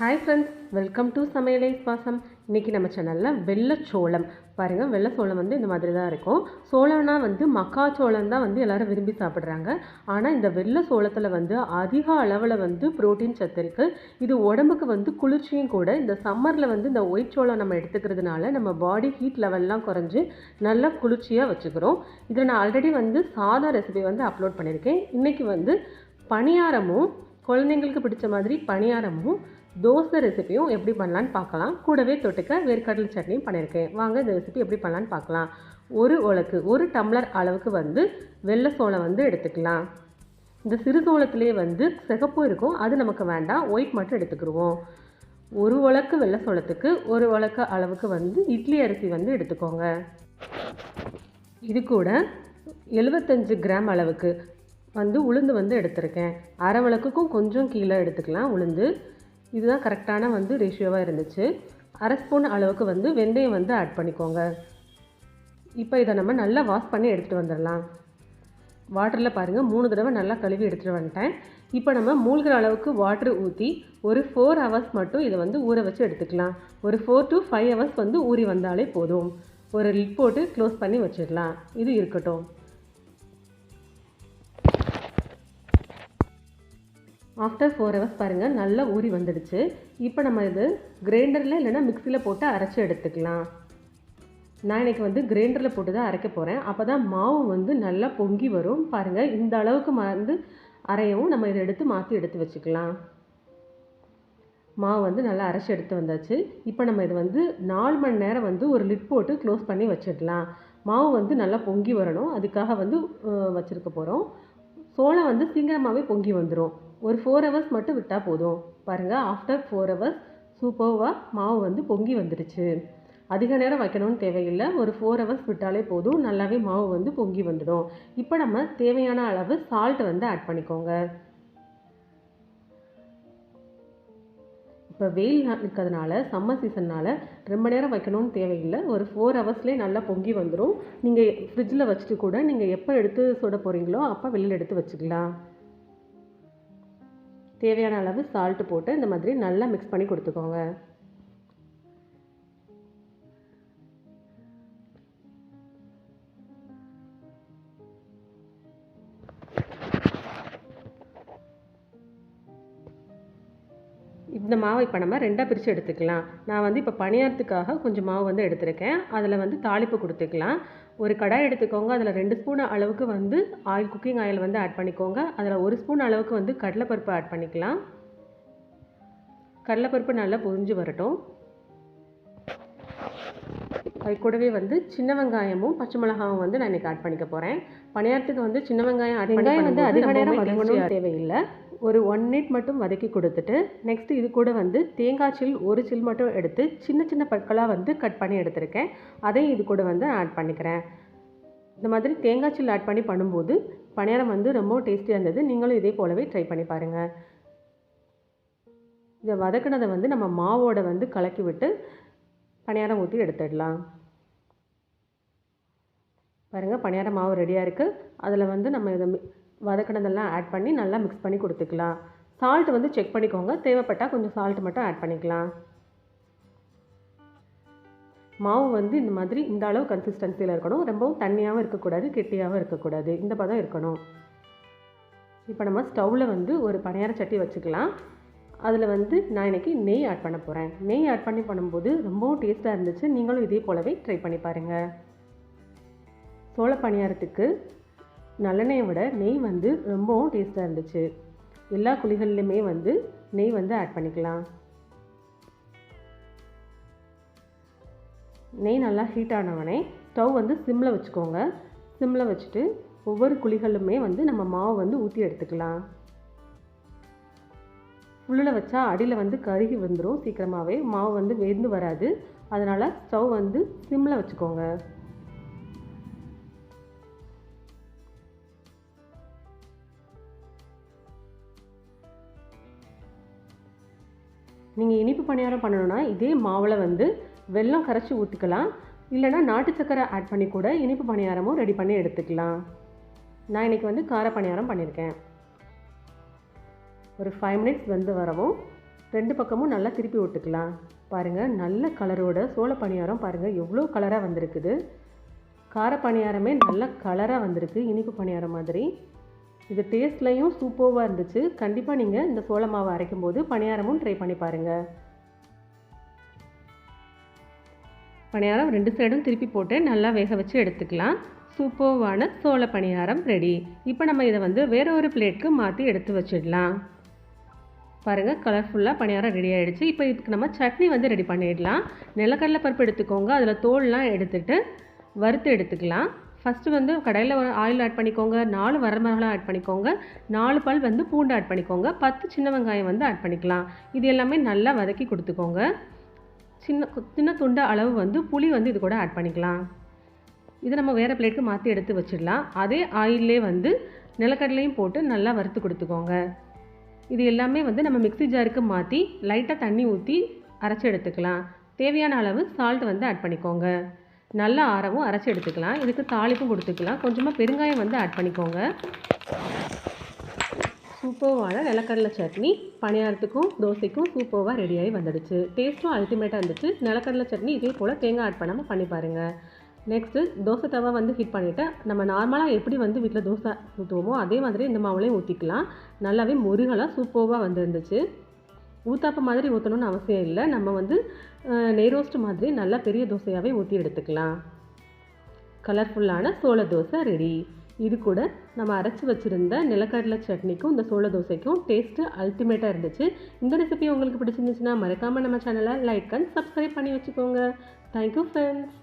Hi friends, welcome to சமையலை சுவாசம். இன்றைக்கி நம்ம சேனலில் வெள்ளைச்சோளம் பாருங்கள். வெள்ளைச்சோளம் இந்த மாதிரி தான் இருக்கும். சோளம்னா மக்காச்சோளம் தான் எல்லோரும் விரும்பி சாப்பிட்றாங்க. ஆனால் இந்த வெள்ளை சோளத்தில் அதிக அளவில் புரோட்டீன் சத்து இருக்குது. இது உடம்புக்கு குளிர்ச்சியும் கூட. இந்த சம்மரில் இந்த ஒயிட் சோளம் நம்ம எடுத்துக்கிறதுனால நம்ம பாடி ஹீட் லெவல்லாம் குறைஞ்சி நல்லா குளிர்ச்சியாக வச்சுக்கிறோம். இதில் நான் ஆல்ரெடி சாதா ரெசிபி அப்லோட் பண்ணியிருக்கேன். இன்றைக்கி பணியாரமும், குழந்தைங்களுக்கு பிடிச்ச மாதிரி பணியாரமும் தோசை ரெசிபியும் எப்படி பண்ணலான்னு பார்க்கலாம். கூடவே தொட்டுக்க வேர்க்கடலை சட்னியும் பண்ணியிருக்கேன். வாங்க இந்த ரெசிபி எப்படி பண்ணலான்னு பார்க்கலாம். ஒரு டம்ளர் அளவுக்கு வெள்ளை சோளம் எடுத்துக்கலாம். இந்த சிறு சோளத்திலே சிகப்பும் இருக்கும், அது நமக்கு வேண்டாம். ஒயிட் மட்டும் எடுத்துக்கிடுவோம். ஒரு உலக்கு வெள்ளை சோளத்துக்கு ஒரு உலக்கு அளவுக்கு இட்லி அரிசி எடுத்துக்கோங்க. இது கூட 75 கிராம் அளவுக்கு உளுந்து எடுத்திருக்கேன். அரை உலக்குக்கும் கொஞ்சம் கீழே எடுத்துக்கலாம் உளுந்து. இதுதான் கரெக்டான ரேஷியோவாக இருந்துச்சு. அரை ஸ்பூன் அளவுக்கு வெந்தயம் ஆட் பண்ணிக்கோங்க. இப்போ இதை நம்ம நல்லா வாஷ் பண்ணி எடுத்துகிட்டு வந்துடலாம். வாட்டரில் பாருங்கள் 3 தடவை நல்லா கழுவி எடுத்துகிட்டு வந்துட்டேன். இப்போ நம்ம மூழ்கிற அளவுக்கு வாட்ரு ஊற்றி ஒரு 4 ஹவர்ஸ் மட்டும் இதை ஊற வச்சு எடுத்துக்கலாம். ஒரு 4 to 5 ஹவர்ஸ் ஊறி வந்தாலே போதும். ஒரு லிட் போட்டு க்ளோஸ் பண்ணி வச்சிடலாம். இது இருக்கட்டும். ஆஃப்டர் 4 ஹவர்ஸ் பாருங்கள் நல்லா ஊறி வந்துடுச்சு. இப்போ நம்ம இது கிரைண்டரில் இல்லைன்னா மிக்சியில் போட்டு அரைச்சி எடுத்துக்கலாம். நான் இன்றைக்கி கிரைண்டரில் போட்டு தான் அரைக்க போகிறேன். அப்போ தான் மாவு நல்லா பொங்கி வரும். பாருங்கள் இந்த அளவுக்கு அரையவும் நம்ம இதை மாற்றி எடுத்து வச்சுக்கலாம். மாவு நல்லா அரைச்சி எடுத்து வந்தாச்சு. இப்போ நம்ம இது 4 மணி நேரம் ஒரு லிட் போட்டு க்ளோஸ் பண்ணி வச்சிடலாம். மாவு நல்லா பொங்கி வரணும், அதுக்காக வச்சுருக்க போகிறோம். சோளம் சீக்கிரமாகவே பொங்கி வந்துடும். ஒரு 4 ஹவர்ஸ் மட்டும் விட்டால் போதும். பாருங்கள், ஆஃப்டர் 4 ஹவர்ஸ் சூப்பராக மாவு பொங்கி வந்துடுச்சு. அதிக நேரம் வைக்கணும்னு தேவையில்லை. ஒரு 4 ஹவர்ஸ் விட்டாலே போதும், நல்லாவே மாவு பொங்கி வந்துடும். இப்போ நம்ம தேவையான அளவு சால்ட் ஆட் பண்ணிக்கோங்க. இப்போ வெயில் இருக்கிறதுனால, சம்மர் சீசன்னால் ரொம்ப நேரம் வைக்கணும்னு தேவையில்லை. ஒரு 4 ஹவர்ஸ்லேயே நல்லா பொங்கி வந்துடும். நீங்கள் ஃப்ரிட்ஜில் வச்சுட்டு கூட நீங்கள் எப்போ எடுத்து சுட போகிறீங்களோ அப்போ வெளியில் எடுத்து வச்சுக்கலாம். தேவையான அளவு சால்ட்டு போட்டு இந்த மாதிரி நல்லா மிக்ஸ் பண்ணி கொடுத்துக்கோங்க. இந்த மாவை இப்போ நம்ம 2ஆக பிரித்து எடுத்துக்கலாம். நான் இப்போ பணியாரத்துக்காக கொஞ்சம் மாவு எடுத்திருக்கேன். அதில் தாளிப்பு கொடுத்துக்கலாம். ஒரு கடாய் எடுத்துக்கோங்க. அதில் 2 ஸ்பூன் அளவுக்கு ஆயில், குக்கிங் ஆயில் ஆட் பண்ணிக்கோங்க. அதில் 1 ஸ்பூன் அளவுக்கு கடலைப்பருப்பு ஆட் பண்ணிக்கலாம். கடலைப்பருப்பு நல்லா பொரிஞ்சு வரட்டும். அது கூடவே சின்ன வெங்காயமும் பச்சை மிளகாவும் நான் இன்றைக்கி ஆட் பண்ணிக்க போகிறேன். பணியாரத்துக்கு சின்ன வெங்காயம் ஆட் பண்ணி அதிக நேரம் வதங்கணும் தேவையில்லை. ஒரு 1 மினிட் மட்டும் வதக்கி கொடுத்துட்டு நெக்ஸ்ட் இது கூட தேங்காய் சில் 1 சில் மட்டும் எடுத்து சின்ன சின்ன பற்களாக கட் பண்ணி எடுத்திருக்கேன். அதையும் இது கூட ஆட் பண்ணிக்கிறேன். இந்த மாதிரி தேங்காய் சில் ஆட் பண்ணி பண்ணும்போது பணியாரம் ரொம்ப டேஸ்டியாக இருந்தது. நீங்களும் இதே போலவே ட்ரை பண்ணி பாருங்கள். இதை வதக்கினதை நம்ம மாவோட கலக்கி விட்டு பணியாரம் ஊற்றி எடுத்துடலாம். பாருங்கள், பணியாரம் மாவு ரெடியாக இருக்குது. அதில் நம்ம இதை வதக்கினதெல்லாம் ஆட் பண்ணி நல்லா மிக்ஸ் பண்ணி கொடுத்துக்கலாம். சால்ட் செக் பண்ணிக்கோங்க. தேவைப்பட்டால் கொஞ்சம் சால்ட் மட்டும் ஆட் பண்ணிக்கலாம். மாவு இந்த மாதிரி இந்த அளவு கன்சிஸ்டன்சியில் இருக்கணும். ரொம்பவும் தண்ணியாகவும் இருக்கக்கூடாது, கெட்டியாகவும் இருக்கக்கூடாது. இந்த பதம் இருக்கணும். இப்போ நம்ம ஸ்டவ்வில் ஒரு பணியார சட்டி வச்சுக்கலாம். அதில் நான் இன்றைக்கி நெய் ஆட் பண்ண போகிறேன். நெய் ஆட் பண்ணி பண்ணும்போது ரொம்பவும் டேஸ்ட்டாக இருந்துச்சு. நீங்களும் இதே போலவே ட்ரை பண்ணி பாருங்கள். சோள பணியாரத்துக்கு நல்லெண்ணெயை விட நெய் ரொம்பவும் டேஸ்ட்டாக இருந்துச்சு. எல்லா குழிகள்லையுமே நெய் ஆட் பண்ணிக்கலாம். நெய் நல்லா ஹீட் ஆனவனே ஸ்டவ் சிம்மில் வச்சுக்கோங்க. சிம்மில் வச்சுட்டு ஒவ்வொரு குழிகளுமே நம்ம மாவு ஊற்றி எடுத்துக்கலாம். ஃபுல்லில் வச்சா அடியில் கருகி வந்துடும். சீக்கிரமாகவே மாவு வெந்து வராது. அதனால் ஸ்டவ் சிம்மில் வச்சுக்கோங்க. நீங்கள் இனிப்பு பணியாரம் பண்ணணுன்னா இதே மாவில் வெல்லம் கரைச்சி ஊற்றிக்கலாம். இல்லைனா நாட்டு சக்கரை ஆட் பண்ணி கூட இனிப்பு பணியாரமும் ரெடி பண்ணி எடுத்துக்கலாம். நான் இன்றைக்கி கார பணியாரம் பண்ணியிருக்கேன். ஒரு 5 மினிட்ஸ் வரவும் 2 பக்கமும் நல்லா திருப்பி விட்டுக்கலாம். பாருங்கள், நல்ல கலரோட சோள பணியாரம் பாருங்கள் எவ்வளோ கலராக வந்திருக்குது. கார பணியாரமே நல்ல கலராக வந்திருக்கு, இனிப்பு பணியாரம் மாதிரி. இது டேஸ்ட்லையும் சூப்பராக இருந்துச்சு. கண்டிப்பாக நீங்கள் இந்த சோள மாவை அரைக்கும் போது பணியாரமும் ட்ரை பண்ணி பாருங்கள். பணியாரம் 2 சைடும் திருப்பி போட்டு நல்லா வேக வச்சு எடுத்துக்கலாம். சூப்பரான சோள பணியாரம் ரெடி. இப்போ நம்ம இதை வந்து வேற ஒரு பிளேட்க்கு மாற்றி எடுத்து வச்சிடலாம். பாருங்கள், கலர்ஃபுல்லாக பணியாரம் ரெடி ஆகிடுச்சு. இப்போ இதுக்கு நம்ம சட்னி வந்து ரெடி பண்ணிடலாம். நிலக்கடலை பருப்பு எடுத்துக்கோங்க, அதில் தோல்லாம் எடுத்துட்டு வறுத்து எடுத்துக்கலாம். ஃபஸ்ட்டு வந்து கடையில் ஒரு ஆயில் ஆட் பண்ணிக்கோங்க, 4 வரமிளகாய் ஆட் பண்ணிக்கோங்க, 4 பல் வந்து பூண்டு ஆட் பண்ணிக்கோங்க, 10 சின்ன வெங்காயம் வந்து ஆட் பண்ணிக்கலாம். இது எல்லாமே நல்லா வதக்கி கொடுத்துக்கோங்க. சின்ன துண்டு அளவு வந்து புளி வந்து இது கூட ஆட் பண்ணிக்கலாம். இதை நம்ம வேறு பிளேட்டுக்கு மாற்றி எடுத்து வச்சிடலாம். அதே ஆயிலே வந்து நிலக்கடலையும் போட்டு நல்லா வறுத்து கொடுத்துக்கோங்க. இது எல்லாமே வந்து நம்ம மிக்ஸி ஜாருக்கு மாற்றி லைட்டாக தண்ணி ஊற்றி அரைச்சி எடுத்துக்கலாம். தேவையான அளவு சால்ட் வந்து ஆட் பண்ணிக்கோங்க. நல்லா ஆறவும் அரைச்சி எடுத்துக்கலாம். இதுக்கு தாளிப்பும் கொடுத்துக்கலாம். கொஞ்சமாக பெருங்காயம் வந்து ஆட் பண்ணிக்கோங்க. சூப்பரான நிலக்கடலை சட்னி பணியாரத்துக்கும் தோசைக்கும் சூப்பராக ரெடியாகி வந்துடுச்சு. டேஸ்ட்டும் அல்டிமேட்டாக இருந்துச்சு. நிலக்கடலை சட்னி இதே போல் தேங்காய் ஆட் பண்ணாமல் பண்ணி பாருங்கள். நெக்ஸ்ட்டு தோசை தவா வந்து ஹீட் பண்ணிவிட்டு நம்ம நார்மலாக எப்படி வந்து வீட்டில் தோசை ஊற்றுவோமோ அதே மாதிரி இந்த மாவுலையும் ஊற்றிக்கலாம். நல்லாவே முருகலாக சூப்பராக வந்துருந்துச்சு. ஊத்தாப்பம் மாதிரி ஊற்றணும்னு அவசியம் இல்லை. நம்ம வந்து நெய் ரோஸ்ட் மாதிரி நல்லா பெரிய தோசையாகவே ஊற்றி எடுத்துக்கலாம். கலர்ஃபுல்லான சோள தோசை ரெடி. இது கூட நம்ம அரைச்சி வச்சுருந்த நிலக்கடலை சட்னிக்கும் இந்த சோள தோசைக்கும் டேஸ்ட்டு அல்டிமேட்டாக இருந்துச்சு. இந்த ரெசிபி உங்களுக்கு பிடிச்சிருந்துச்சுன்னா மறக்காமல் நம்ம சேனலை லைக் அண்ட் சப்ஸ்கிரைப் பண்ணி வச்சுக்கோங்க. Thank you friends.